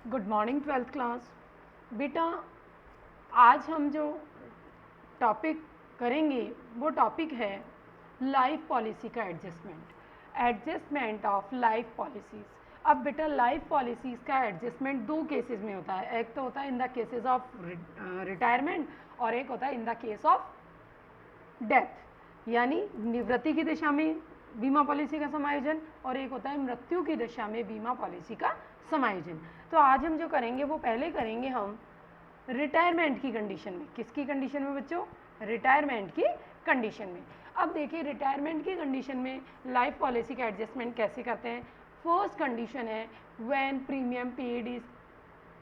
Good morning twelfth class. बेटा, आज हम जो टॉपिक करेंगे वो टॉपिक है लाइफ पॉलिसी का एडजस्टमेंट ऑफ लाइफ पॉलिसीज़। अब बेटा, लाइफ पॉलिसीज़ का एडजस्टमेंट दो केसेस में होता है। एक तो होता है in the cases of retirement और एक होता है in the case of death, यानी निवृत्ति की दिशा में बीमा पॉलिसी का समायोजन और एक होता है मृत्यु की दिशा में बीमा पॉलिसी का समायोजन। तो आज हम जो करेंगे वो पहले करेंगे हम रिटायरमेंट की कंडीशन में। किसकी कंडीशन में बच्चों? रिटायरमेंट की कंडीशन में। अब देखिए, रिटायरमेंट की कंडीशन में लाइफ पॉलिसी का एडजस्टमेंट कैसे करते हैं। फर्स्ट कंडीशन है when premium paid is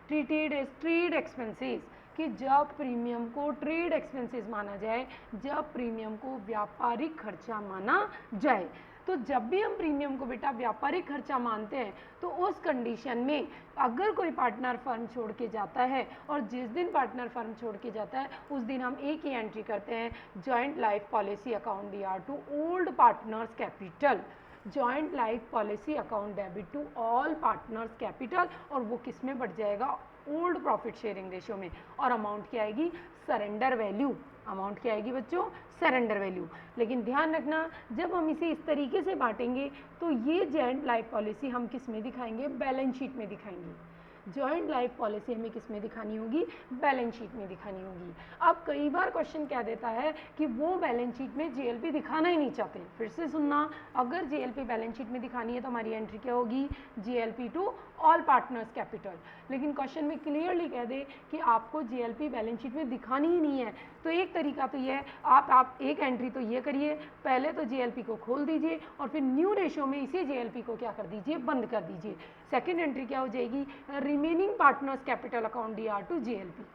treated as trade expenses, कि जब प्रीमियम को ट्रेड एक्सपेंसेस माना जाए, जब प्रीमियम को व्यापारिक खर्चा माना जाए। तो जब भी हम प्रीमियम को बेटा व्यापारिक खर्चा मानते हैं तो उस कंडीशन में अगर कोई पार्टनर फर्म छोड़ के जाता है और जिस दिन पार्टनर फर्म छोड़ के जाता है उस दिन हम एक ही एंट्री करते हैं, joint life policy account DR to old partners capital, joint life policy account debit to all partners capital, और वो किस में बढ़ जाएगा? ओल्ड प्रॉफिट शेयरिंग रेशियो में। और अमाउंट क्या आएगी? Surrender value. अमाउंट क्या आएगी बच्चों? Surrender value. लेकिन ध्यान रखना, जब हम इसे इस तरीके से बांटेंगे तो ये जॉइंट लाइफ पॉलिसी हम किस में दिखाएंगे? बैलेंस शीट में दिखाएंगे। जॉइंट लाइफ पॉलिसी हमें किस में दिखानी होगी? बैलेंस शीट में दिखानी होगी। अब कई बार क्वेश्चन क्या देता है कि वो बैलेंस शीट में जीएलपी दिखाना ही नहीं चाहते। फिर से सुनना, अगर जीएलपी बैलेंस शीट में दिखानी है तो हमारी एंट्री क्या होगी? JLP to all partners capital. लेकिन क्वेश्चन में क्लियरली कह दे कि आपको जीएलपी बैलेंस शीट में दिखानी ही नहीं है, तो एक तरीका तो ये है, आप एक एंट्री तो ये करिए, पहले तो जीएलपी को खोल दीजिए और फिर न्यू रेशियो में इसी जीएलपी को क्या कर दीजिए? बंद कर दीजिए। सेकेंड एंट्री क्या हो जाएगी? Remaining partners capital account DR to JLP.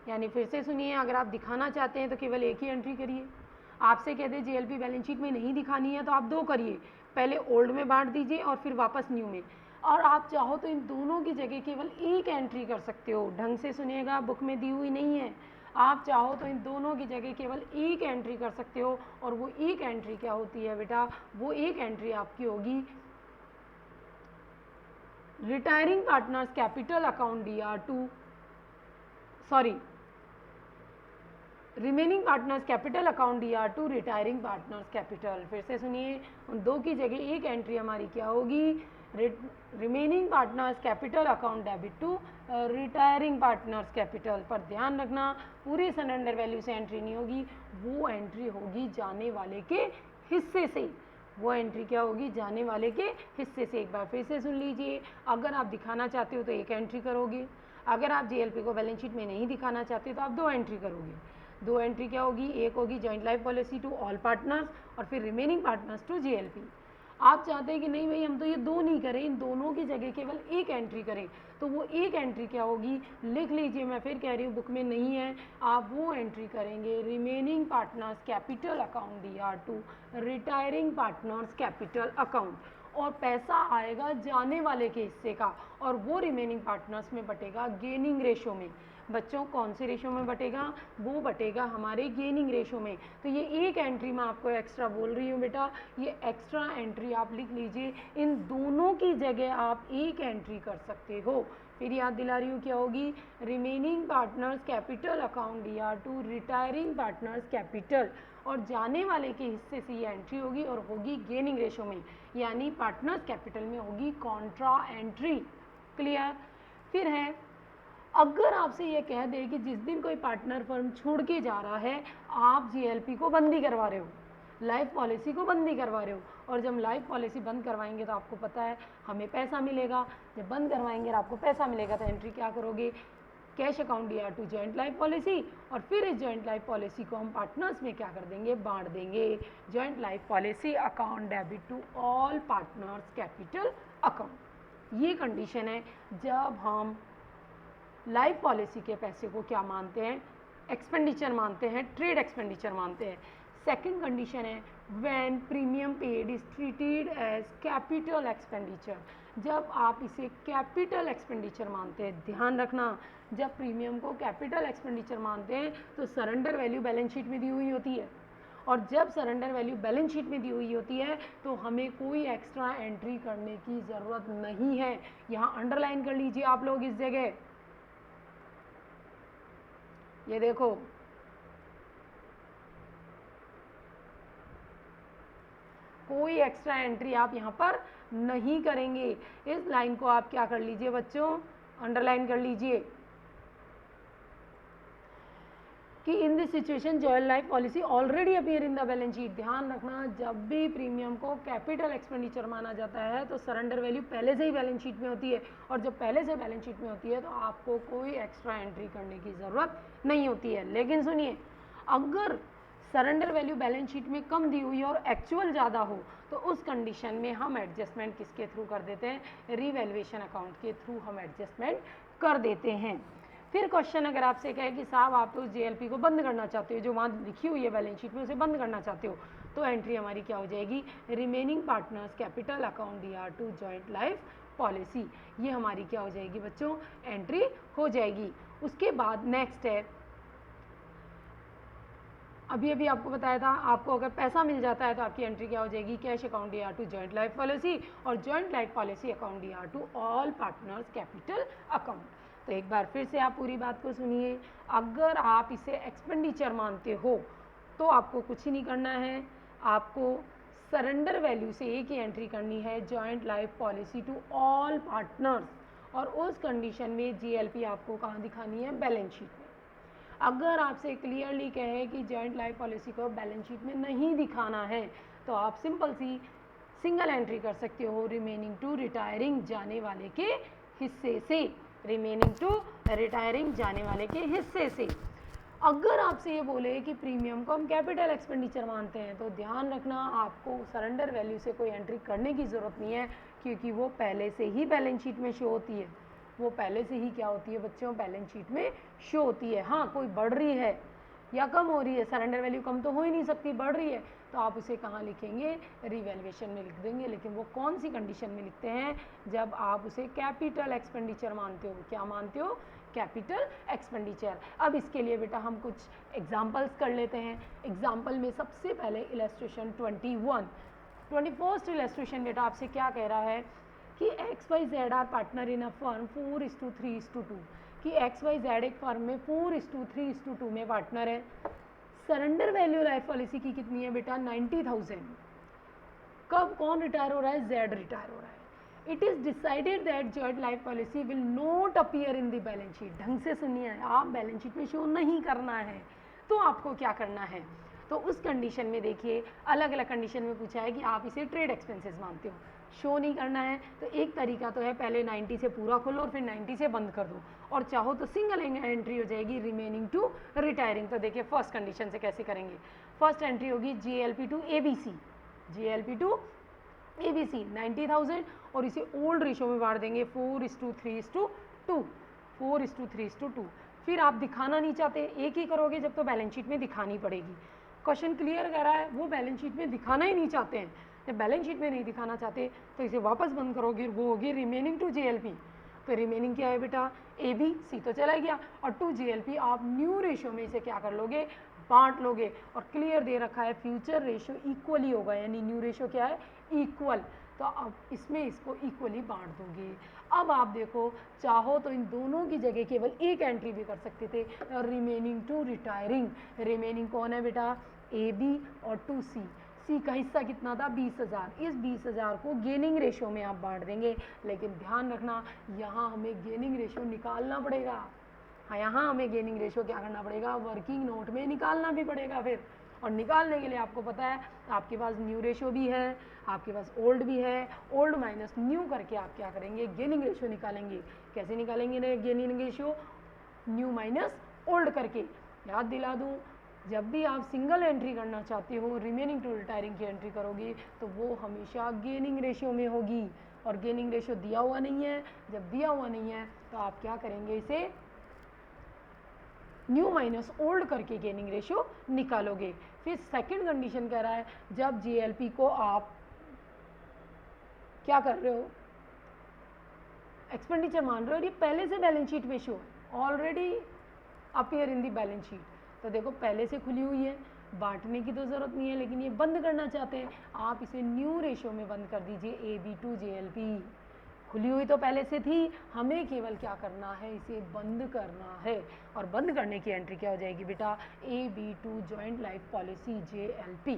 यानी फिर से सुनिए, अगर आप दिखाना चाहते हैं तो केवल एक ही एंट्री करिए। आपसे कह दे जीएलपी बैलेंस शीट में नहीं दिखानी है तो आप दो करिए, पहले ओल्ड में बांट दीजिए और फिर वापस न्यू में। और आप चाहो तो इन दोनों की जगह केवल एक एंट्री कर सकते हो। ढंग से सुनिएगा, बुक में दी हुई नहीं है। आप चाहो तो इन दोनों की जगह केवल एक एंट्री कर सकते हो, और वो एक एंट्री क्या होती है बेटा? वो एक एंट्री आपकी होगी retiring partners capital account DR to, sorry, remaining partners capital account DR to retiring partners capital. फिर से सुनिए, उन दो की जगह एक एंट्री हमारी क्या होगी? Remaining partners capital account debit to retiring partners capital. पर ध्यान रखना, पूरी सरेंडर वैल्यू से एंट्री नहीं होगी, वो एंट्री होगी जाने वाले के हिस्से से। वो एंट्री क्या होगी? जाने वाले के हिस्से से। एक बार फिर से सुन लीजिए, अगर आप दिखाना चाहते हो तो एक एंट्री करोगे, अगर आप जीएलपी को बैलेंस शीट में नहीं दिखाना चाहते तो आप दो एंट्री करोगे। दो एंट्री क्या होगी? एक होगी joint life policy to all partners और फिर रिमेनिंग पार्टनर्स टू जीएलपी। आप चाहते हैं कि नहीं भाई, हम तो ये दो नहीं करें, इन दोनों की जगह केवल एक एंट्री करें, तो वो एक एंट्री क्या होगी? लिख लीजिए, मैं फिर कह रही हूँ, बुक में नहीं है। आप वो एंट्री करेंगे remaining partners capital account DR to retiring partners capital account, और पैसा आएगा जाने वाले के हिस्से का, और वो रिमेनिंग पार्टनर्स में बटेगा गेनिंग रेशो में। बच्चों, कौन से रेशो में बटेगा? वो बटेगा हमारे गेनिंग रेशो में। तो ये एक एंट्री मैं आपको एक्स्ट्रा बोल रही हूँ बेटा, ये एक्स्ट्रा एंट्री आप लिख लीजिए। इन दोनों की जगह आप एक एंट्री कर सकते हो। फिर याद दिला रही हूँ, क्या होगी? Remaining partners capital account DR to retiring partners capital, और जाने वाले के हिस्से से ये एंट्री होगी और होगी गेनिंग रेशो में, यानी पार्टनर्स कैपिटल में होगी कॉन्ट्रा एंट्री। क्लियर? फिर है, अगर आपसे ये कह दे कि जिस दिन कोई पार्टनर फर्म छोड़ के जा रहा है, आप जीएलपी को बंदी करवा रहे हो, लाइफ पॉलिसी को बंदी करवा रहे हो, और जब लाइफ पॉलिसी बंद करवाएंगे तो आपको पता है हमें पैसा मिलेगा, जब बंद करवाएंगे और आपको पैसा मिलेगा तो एंट्री क्या करोगे? Cash account DR to joint life policy, और फिर इस जॉइंट लाइफ पॉलिसी को हम पार्टनर्स में क्या कर देंगे? बांट देंगे। Joint life policy account debit to all partners capital account. ये कंडीशन है जब हम लाइफ पॉलिसी के पैसे को क्या मानते हैं? एक्सपेंडिचर मानते हैं, ट्रेड एक्सपेंडिचर मानते हैं। सेकंड कंडीशन है when premium paid is treated as capital expenditure, जब आप इसे कैपिटल एक्सपेंडिचर मानते हैं। ध्यान रखना, जब प्रीमियम को कैपिटल एक्सपेंडिचर मानते हैं तो सरेंडर वैल्यू बैलेंस शीट में दी हुई होती है, और जब सरेंडर वैल्यू बैलेंस शीट में दी हुई होती है तो हमें कोई एक्स्ट्रा एंट्री करने की ज़रूरत नहीं है। यहाँ अंडरलाइन कर लीजिए आप लोग इस जगह, ये देखो कोई एक्स्ट्रा एंट्री आप यहाँ पर नहीं करेंगे। इस लाइन को आप क्या कर लीजिए बच्चों, अंडरलाइन कर लीजिए कि in this situation joint life policy already appear in the balance sheet. ध्यान रखना, जब भी प्रीमियम को कैपिटल एक्सपेंडिचर माना जाता है तो सरेंडर वैल्यू पहले से ही बैलेंस शीट में होती है, और जब पहले से बैलेंस शीट में होती है तो आपको कोई एक्स्ट्रा एंट्री करने की ज़रूरत नहीं होती है। लेकिन सुनिए, अगर सरेंडर वैल्यू बैलेंस शीट में कम दी हुई और एक्चुअल ज़्यादा हो तो उस कंडीशन में हम एडजस्टमेंट किसके थ्रू कर देते हैं, रीवैल्यूएशन अकाउंट के थ्रू हम एडजस्टमेंट कर देते हैं। फिर क्वेश्चन अगर आपसे कहे कि साहब आप उस JLP को बंद करना चाहते हो, जो वहाँ लिखी हुई है बैलेंस शीट में उसे बंद करना चाहते हो, तो एंट्री हमारी क्या हो जाएगी, remaining partners capital account DR2 joint life policy. ये हमारी क्या हो जाएगी बच्चों, एंट्री हो जाएगी। उसके बाद नेक्स्ट है, अभी आपको बताया था, आपको अगर पैसा मिल जाता है तो आपकी एंट्री क्या हो जाएगी, cash account DR2 joint life policy, और joint life policy account DR2 all partners capital account. तो एक बार फिर से आप पूरी बात को सुनिए, अगर आप इसे एक्सपेंडिचर मानते हो तो आपको कुछ ही नहीं करना है, आपको सरेंडर वैल्यू से एक ही एंट्री करनी है, joint life policy to all partners, और उस कंडीशन में JLP आपको कहाँ दिखानी है, बैलेंस शीट में। अगर आपसे क्लियरली कहे कि जॉइंट लाइफ पॉलिसी को बैलेंस शीट में नहीं दिखाना है तो आप सिंपल सी सिंगल एंट्री कर सकते हो, रिमेनिंग टू रिटायरिंग जाने वाले के हिस्से से, रिमेनिंग टू रिटायरिंग जाने वाले के हिस्से से। अगर आपसे ये बोले कि प्रीमियम को हम कैपिटल एक्सपेंडिचर मानते हैं तो ध्यान रखना, आपको सरेंडर वैल्यू से कोई एंट्री करने की ज़रूरत नहीं है, क्योंकि वो पहले से ही बैलेंस शीट में शो होती है। वो पहले से ही क्या होती है बच्चों, बैलेंस शीट में शो होती है। हाँ, कोई बढ़ रही है या कम हो रही है, सरेंडर वैल्यू कम तो हो ही नहीं सकती, बढ़ रही है, तो आप उसे कहाँ लिखेंगे, रिवैल्यूएशन में लिख देंगे। लेकिन वो कौन सी कंडीशन में लिखते हैं, जब आप उसे कैपिटल एक्सपेंडिचर मानते हो। क्या मानते हो, कैपिटल एक्सपेंडिचर। अब इसके लिए बेटा हम कुछ एग्जाम्पल्स कर लेते हैं। एग्जाम्पल में सबसे पहले इलस्ट्रेशन 21st इलस्ट्रेशन बेटा आपसे क्या कह रहा है कि XYZ are partner in a firm 4:3:2, कि XYZ एक फर्म में 4:3:2 में पार्टनर है। सरेंडर वैल्यू लाइफ पॉलिसी की कितनी है बेटा, 90,000। कब कौन रिटायर हो रहा है, Z रिटायर हो रहा है। It is decided that joint life policy will not appear in the balance sheet. ढंग से सुनिए, आप बैलेंस शीट में शो नहीं करना है, तो आपको क्या करना है, तो उस कंडीशन में देखिए अलग अलग कंडीशन में पूछा है कि आप इसे ट्रेड एक्सपेंसेस मानते हो, शो नहीं करना है, तो एक तरीका तो है पहले 90 से पूरा खोलो और फिर 90 से बंद कर दो, और चाहो तो सिंगल एंट्री हो जाएगी रिमेनिंग टू रिटायरिंग। तो देखिए फर्स्ट कंडीशन से कैसे करेंगे, फर्स्ट एंट्री होगी JLP to ABC, JLP to ABC 90,000, और इसे ओल्ड रेशो में बांट देंगे 4:3:2, 4:3:2। फिर आप दिखाना नहीं चाहते, एक ही करोगे जब तो बैलेंस शीट में दिखानी पड़ेगी। क्वेश्चन क्लियर कर रहा है, वो बैलेंस शीट में दिखाना ही नहीं चाहते हैं, जब बैलेंस शीट में नहीं दिखाना चाहते तो इसे वापस बंद करोगे, वो होगी रिमेनिंग टू JLP। तो रिमेनिंग क्या है बेटा, ABC तो चला गया, और टू JLP आप न्यू रेशो में इसे क्या कर लोगे, बांट लोगे, और क्लियर दे रखा है फ्यूचर रेशो इक्वली होगा, यानी न्यू रेशो क्या है, इक्वल, तो अब इसमें इसको इक्वली बांट दोगे। अब आप देखो, चाहो तो इन दोनों की जगह केवल एक एंट्री भी कर सकते थे, रिमेनिंग टू रिटायरिंग। रिमेनिंग कौन है बेटा, AB और 2C। C का हिस्सा कितना था, 20,000। इस 20,000 को गेनिंग रेशो में आप बांट देंगे, लेकिन ध्यान रखना यहाँ हमें गेनिंग रेशो निकालना पड़ेगा। हाँ, यहाँ हमें गेनिंग रेशो क्या करना पड़ेगा, वर्किंग नोट में निकालना भी पड़ेगा फिर, और निकालने के लिए आपको पता है आपके पास न्यू रेशो भी है, आपके पास ओल्ड भी है, ओल्ड माइनस न्यू करके आप क्या करेंगे, गेनिंग रेशो निकालेंगे। कैसे निकालेंगे gaining ratio, new minus old करके। याद दिला दूँ, जब भी आप सिंगल एंट्री करना चाहते हो, रिमेनिंग टू रिटायरिंग की एंट्री करोगे तो वो हमेशा गेनिंग रेशियो में होगी, और गेनिंग रेशियो दिया हुआ नहीं है। जब दिया हुआ नहीं है तो आप क्या करेंगे, इसे न्यू माइनस ओल्ड करके गेनिंग रेशियो निकालोगे। फिर सेकंड कंडीशन कह रहा है, जब JLP को आप क्या कर रहे हो, एक्सपेंडिचर मान रहे हो, और ये पहले से बैलेंस शीट में शो है, already appear in the balance sheet. तो देखो पहले से खुली हुई है, बांटने की तो ज़रूरत नहीं है, लेकिन ये बंद करना चाहते हैं, आप इसे न्यू रेशो में बंद कर दीजिए, AB टू JLP। खुली हुई तो पहले से थी, हमें केवल क्या करना है, इसे बंद करना है। और बंद करने की एंट्री क्या हो जाएगी बेटा, AB to joint life policy JLP।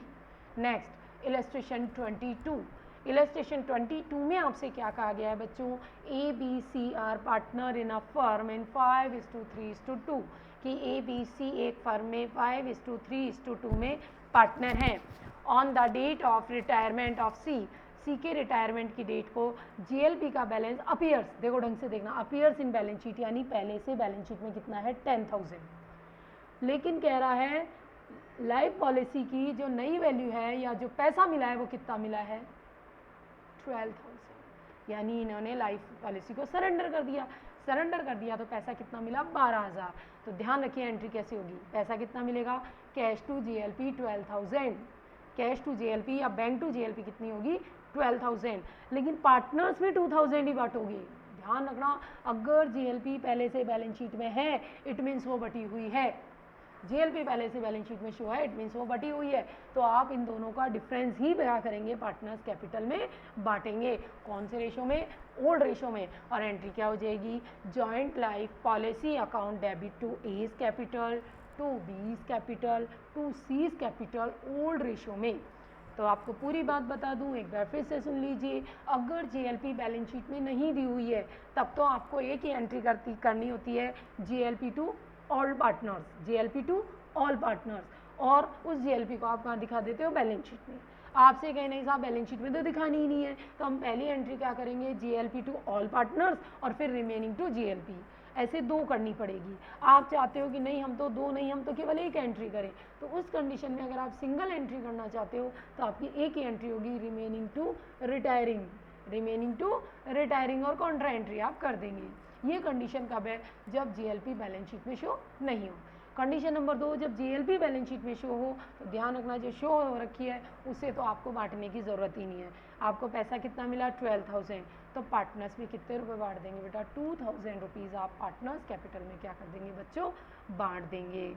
Next illustration 22। Illustration 22 में आपसे क्या कहा गया है बच्चों, ABC are partner in a firm in 5:3:2 कि ABC एक फर्म में 5:3:2 में पार्टनर हैं। On the date of retirement of C के रिटायरमेंट की डेट को JLP का बैलेंस अपीयर्स, देखो ढंग से देखना, अपीयर्स इन बैलेंस शीट, यानी पहले से बैलेंस शीट में कितना है 10,000, लेकिन कह रहा है लाइफ पॉलिसी की जो नई वैल्यू है या जो पैसा मिला है वो कितना मिला है 12,000, यानी इन्होंने लाइफ पॉलिसी को सरेंडर कर दिया। सरेंडर कर दिया तो पैसा कितना मिला 12,000। तो ध्यान रखिए एंट्री कैसे होगी, पैसा कितना मिलेगा, cash to JLP 12,000, cash to JLP या बैंक टू JLP कितनी होगी 12,000, लेकिन पार्टनर्स में 2,000 ही बांटोगे। ध्यान रखना, अगर JLP पहले से बैलेंस शीट में है इट मीन्स वो बटी हुई है, JLP पहले से बैलेंस शीट में शो है इट मीन्स वो बटी हुई है, तो आप इन दोनों का डिफरेंस ही क्या करेंगे, पार्टनर्स कैपिटल में बांटेंगे। कौन से रेशो में, ओल्ड रेशो में। और एंट्री क्या हो जाएगी, joint life policy account debit to A's capital, to B's capital, to C's capital, old ratio में। तो आपको पूरी बात बता दूं, एक बार फिर से सुन लीजिए, अगर JLP बैलेंस शीट में नहीं दी हुई है तब तो आपको एक ही एंट्री करनी होती है, JLP to all partners, JLP to all partners, और उस JLP को आप कहाँ दिखा देते हो, बैलेंस शीट में। आपसे कहीं नहीं साहब बैलेंस शीट में तो दिखानी ही नहीं है, तो हम पहली एंट्री क्या करेंगे, JLP टू ऑल पार्टनर्स और फिर रिमेनिंग टू JLP, ऐसे दो करनी पड़ेगी। आप चाहते हो कि नहीं हम तो दो नहीं, हम तो केवल एक एंट्री करें, तो उस कंडीशन में अगर आप सिंगल एंट्री करना चाहते हो तो आपकी एक ही एंट्री होगी, remaining to retiring, remaining to retiring और कॉन्ट्रा एंट्री आप कर देंगे। ये कंडीशन कब है, जब JLP बैलेंस शीट में शो नहीं हो। कंडीशन नंबर 2, जब JLP बैलेंस शीट में शो हो तो ध्यान रखना, जो शो हो रखी है उससे तो आपको बांटने की ज़रूरत ही नहीं है। आपको पैसा कितना मिला 12,000, तो पार्टनर्स में कितने रुपए बांट देंगे बेटा, 2,000 रुपीज़ आप पार्टनर्स कैपिटल में क्या कर देंगे बच्चों, बांट देंगे।